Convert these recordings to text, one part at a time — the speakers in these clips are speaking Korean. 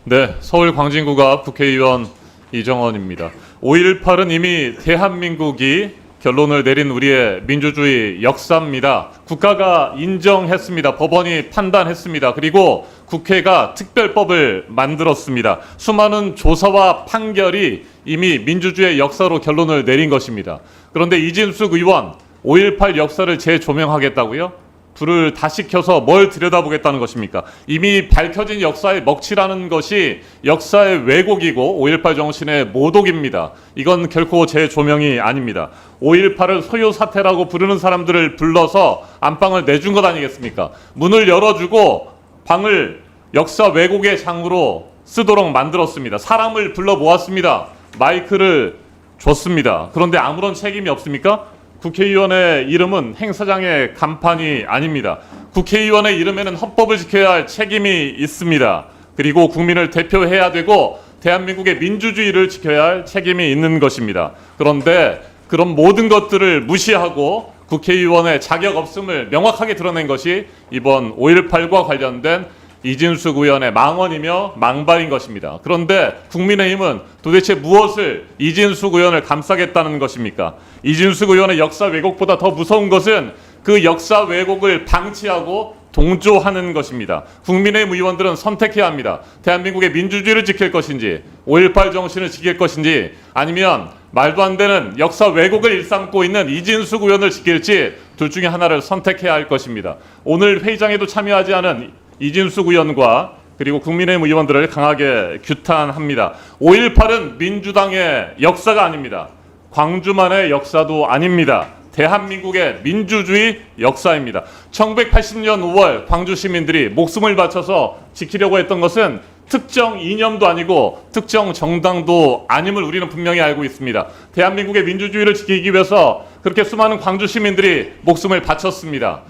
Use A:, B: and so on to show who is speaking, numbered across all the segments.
A: 네, 서울 광진구가 국회의원 이정원입니다. 5.18은 이미 대한민국이 결론을 내린 우리의 민주주의 역사입니다. 국가가 인정했습니다. 법원이 판단했습니다. 그리고 국회가 특별법을 만들었습니다. 수많은 조사와 판결이 이미 민주주의 역사로 결론을 내린 것입니다. 그런데 이진숙 의원, 5.18 역사를 재조명하겠다고요? 불을 다시 켜서 뭘 들여다보겠다는 것입니까? 이미 밝혀진 역사의 먹칠하는 것이 역사의 왜곡이고 5.18 정신의 모독입니다. 이건 결코 재조명이 아닙니다. 5.18을 소요 사태라고 부르는 사람들을 불러서 안방을 내준 것 아니겠습니까? 문을 열어주고 방을 역사 왜곡의 장으로 쓰도록 만들었습니다. 사람을 불러 모았습니다. 마이크를 줬습니다. 그런데 아무런 책임이 없습니까? 국회의원의 이름은 행사장의 간판이 아닙니다. 국회의원의 이름에는 헌법을 지켜야 할 책임이 있습니다. 그리고 국민을 대표해야 되고 대한민국의 민주주의를 지켜야 할 책임이 있는 것입니다. 그런데 그런 모든 것들을 무시하고 국회의원의 자격 없음을 명확하게 드러낸 것이 이번 5.18과 관련된 이진숙 의원의 망언이며 망발인 것입니다. 그런데 국민의힘은 도대체 무엇을 이진숙 의원을 감싸겠다는 것입니까? 이진숙 의원의 역사 왜곡보다 더 무서운 것은 그 역사 왜곡을 방치하고 동조하는 것입니다. 국민의힘 의원들은 선택해야 합니다. 대한민국의 민주주의를 지킬 것인지 5.18 정신을 지킬 것인지 아니면 말도 안 되는 역사 왜곡을 일삼고 있는 이진숙 의원을 지킬지 둘 중에 하나를 선택해야 할 것입니다. 오늘 회의장에도 참여하지 않은 이진숙 의원과 그리고 국민의힘 의원들을 강하게 규탄합니다. 5.18은 민주당의 역사가 아닙니다. 광주만의 역사도 아닙니다. 대한민국의 민주주의 역사입니다. 1980년 5월 광주 시민들이 목숨을 바쳐서 지키려고 했던 것은 특정 이념도 아니고 특정 정당도 아님을 우리는 분명히 알고 있습니다. 대한민국의 민주주의를 지키기 위해서 그렇게 수많은 광주 시민들이 목숨을 바쳤습니다.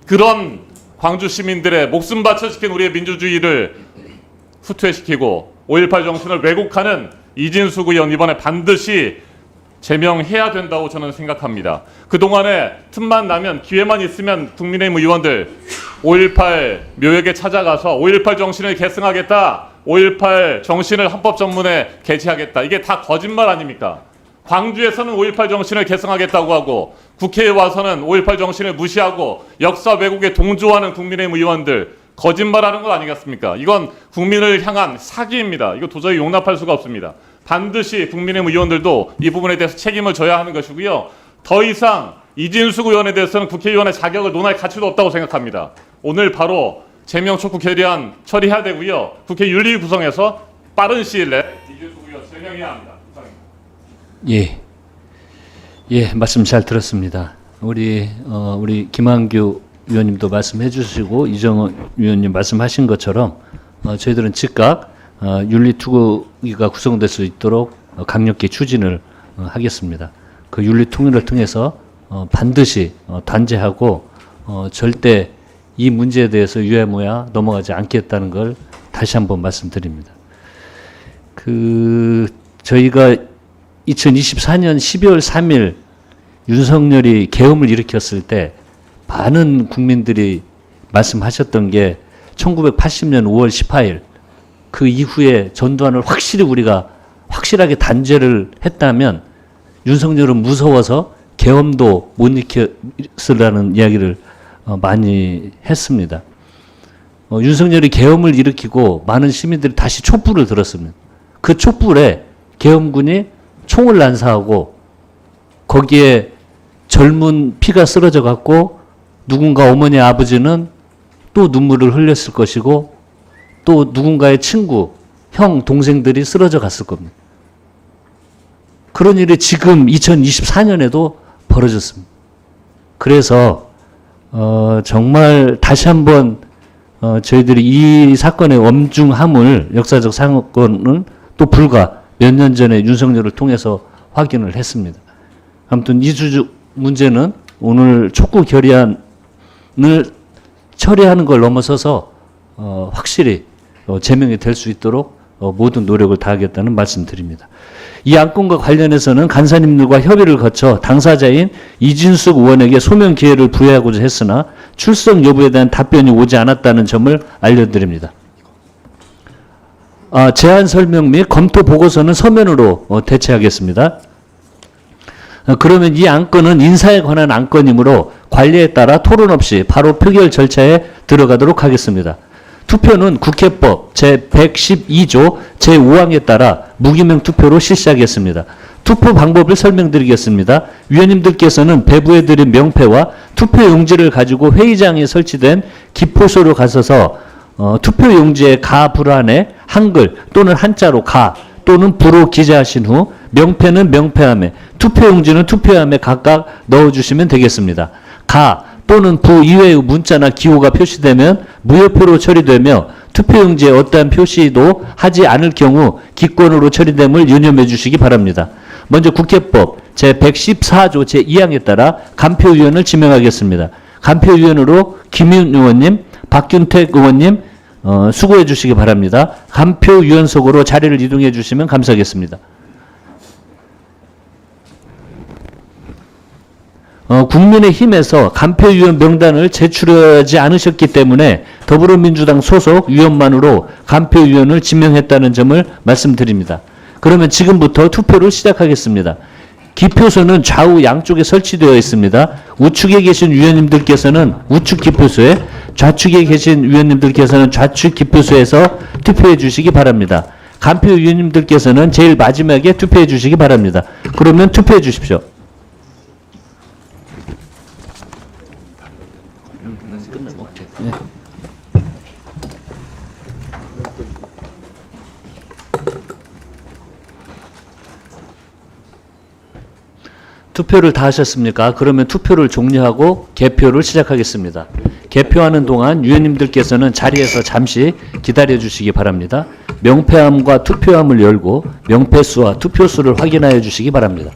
A: 그런 광주 시민들의 목숨 바쳐 지킨 우리의 민주주의를 후퇴시키고 5.18 정신을 왜곡하는 이진숙 의원 이번에 반드시 제명해야 된다고 저는 생각합니다. 그동안에 틈만 나면 기회만 있으면 국민의힘 의원들 5.18 묘역에 찾아가서 5.18 정신을 계승하겠다, 5.18 정신을 헌법전문에 게재하겠다. 이게 다 거짓말 아닙니까? 광주에서는 5.18 정신을 계승하겠다고 하고 국회에 와서는 5.18 정신을 무시하고 역사 왜곡에 동조하는 국민의힘 의원들 거짓말하는 것 아니겠습니까? 이건 국민을 향한 사기입니다. 이거 도저히 용납할 수가 없습니다. 반드시 국민의힘 의원들도 이 부분에 대해서 책임을 져야 하는 것이고요. 더 이상 이진숙 의원에 대해서는 국회의원의 자격을 논할 가치도 없다고 생각합니다. 오늘 바로 제명 촉구 결의안 처리해야 되고요. 국회 윤리 구성에서 빠른 시일 내에 이진숙 의원 제명해야 합니다.
B: 예, 말씀 잘 들었습니다. 우리 김한규 의원님도 말씀해 주시고 이정원 의원님 말씀하신 것처럼 저희들은 즉각 윤리투구가 구성될 수 있도록 강력히 추진을 하겠습니다. 그 윤리통일을 통해서 반드시 단죄하고 절대 이 문제에 대해서 유야무야 넘어가지 않겠다는 걸 다시 한번 말씀드립니다. 저희가 2024년 12월 3일 윤석열이 계엄을 일으켰을 때 많은 국민들이 말씀하셨던 게 1980년 5월 18일 그 이후에 전두환을 우리가 확실하게 단죄를 했다면 윤석열은 무서워서 계엄도 못 일으켰으라는 이야기를 많이 했습니다. 윤석열이 계엄을 일으키고 많은 시민들이 다시 촛불을 들었습니다. 그 촛불에 계엄군이 총을 난사하고 거기에 젊은 피가 쓰러져 갖고 누군가 어머니 아버지는 또 눈물을 흘렸을 것이고 또 누군가의 친구, 형, 동생들이 쓰러져 갔을 겁니다. 그런 일이 지금 2024년에도 벌어졌습니다. 그래서 정말 다시 한번 저희들이 이 사건의 엄중함을 역사적 사건은 또 불과 몇 년 전에 윤석열을 통해서 확인을 했습니다. 아무튼 이주 문제는 오늘 촉구 결의안을 처리하는 걸 넘어서서 확실히 제명이 될 수 있도록 모든 노력을 다하겠다는 말씀드립니다. 이 안건과 관련해서는 간사님들과 협의를 거쳐 당사자인 이진숙 의원에게 소명 기회를 부여하고자 했으나 출석 여부에 대한 답변이 오지 않았다는 점을 알려드립니다. 제안 설명 및 검토 보고서는 서면으로 대체하겠습니다. 그러면 이 안건은 인사에 관한 안건이므로 관리에 따라 토론 없이 바로 표결 절차에 들어가도록 하겠습니다. 투표는 국회법 제112조 제5항에 따라 무기명 투표로 실시하겠습니다. 투표 방법을 설명드리겠습니다. 위원님들께서는 배부해드린 명패와 투표용지를 가지고 회의장에 설치된 기포소로 가셔서 투표용지의 가 불안에 한글 또는 한자로 가 또는 부로 기재하신 후 명패는 명패함에 투표용지는 투표함에 각각 넣어주시면 되겠습니다. 가 또는 부 이외의 문자나 기호가 표시되면 무효표로 처리되며 투표용지에 어떠한 표시도 하지 않을 경우 기권으로 처리됨을 유념해 주시기 바랍니다. 먼저 국회법 제114조 제2항에 따라 간표위원을 지명하겠습니다. 간표위원으로 김윤 의원님, 박균택 의원님 수고해 주시기 바랍니다. 간표위원석으로 자리를 이동해 주시면 감사하겠습니다. 국민의힘에서 간표위원 명단을 제출하지 않으셨기 때문에 더불어민주당 소속 위원만으로 간표위원을 지명했다는 점을 말씀드립니다. 그러면 지금부터 투표를 시작하겠습니다. 기표소는 좌우 양쪽에 설치되어 있습니다. 우측에 계신 위원님들께서는 우측 기표소에, 좌측에 계신 위원님들께서는 좌측 기표소에서 투표해 주시기 바랍니다. 간표 위원님들께서는 제일 마지막에 투표해 주시기 바랍니다. 그러면 투표해 주십시오. 투표를 다 하셨습니까? 그러면 투표를 종료하고 개표를 시작하겠습니다. 개표하는 동안 위원님들께서는 자리에서 잠시 기다려 주시기 바랍니다. 명패함과 투표함을 열고 명패수와 투표수를 확인하여 주시기 바랍니다.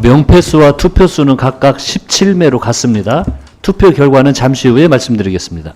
B: 명패수와 투표수는 각각 17매로 같습니다. 투표 결과는 잠시 후에 말씀드리겠습니다.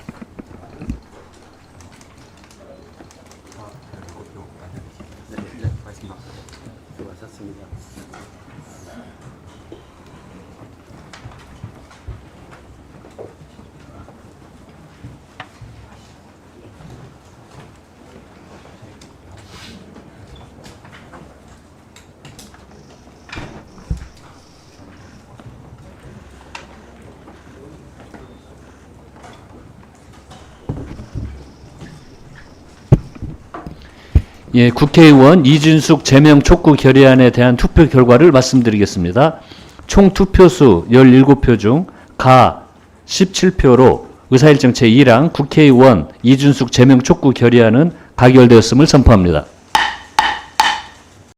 B: 예, 국회의원 이준숙 제명 촉구 결의안에 대한 투표 결과를 말씀드리겠습니다. 총 투표수 17표 중 가 17표로 의사일정 제1항 국회의원 이준숙 제명 촉구 결의안은 가결되었음을 선포합니다.